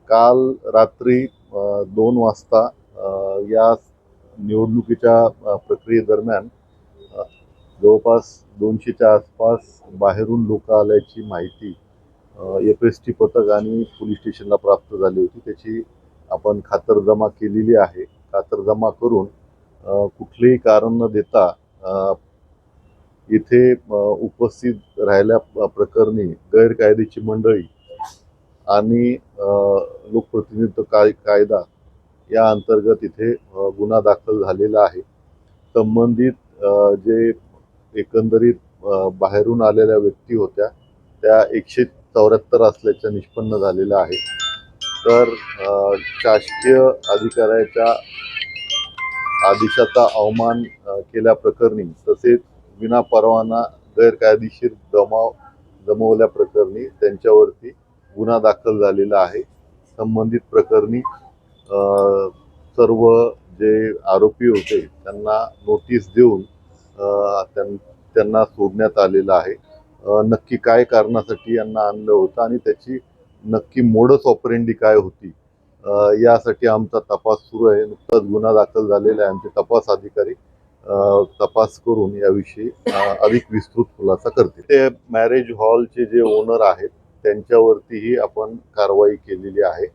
काल रात्री 2 वाजता या निवडणुकीच्या प्रक्रियेदरम्यान अ, जवळपास 200च्या आसपास बाहेरून लोक आल्याची माहिती एफ-एस-टी पथक आणि पोलीस स्टेशनला प्राप्त झाली होती. त्याची आपण खातरजमा केलेली आहे. खातरजमा करून कुठलेही कारण न देता इथे उपस्थित राहिल्या प्रकरणी गैरकायदेची मंडळी आणि लोकप्रतिनिधित्व कायदा या अंतर्गत इथे गुन्हा दाखल झालेला आहे. संबंधित जे एकंदरीत बाहेरून आलेल्या व्यक्ती होत्या त्या 174 असल्याचं निष्पन्न झालेलं आहे. तर शासकीय अधिकाऱ्याच्या आदेशाचा अवमान केल्याप्रकरणी तसेच विनापरवाना गैरकायदेशीर जमवल्याप्रकरणी त्यांच्यावरती गुन्हा दाखल झालेला आहे. संबंधित प्रकरणी सर्व जे आरोपी होते त्यांना नोटीस देऊन त्यांना सोडण्यात आलेलं आहे. नक्की काय कारणासाठी यांना आणलं होतं आणि त्याची नक्की मोडस ऑपरेंडी काय होती यासाठी आमचा तपास सुरू आहे. नुकताच गुन्हा दाखल झालेला आहे. आमचे तपास अधिकारी तपास करून याविषयी अधिक विस्तृत खुलासा करतील. ते मॅरेज हॉलचे जे ओनर आहेत त्यांच्यावरतीही आपण कारवाई केलेली आहे.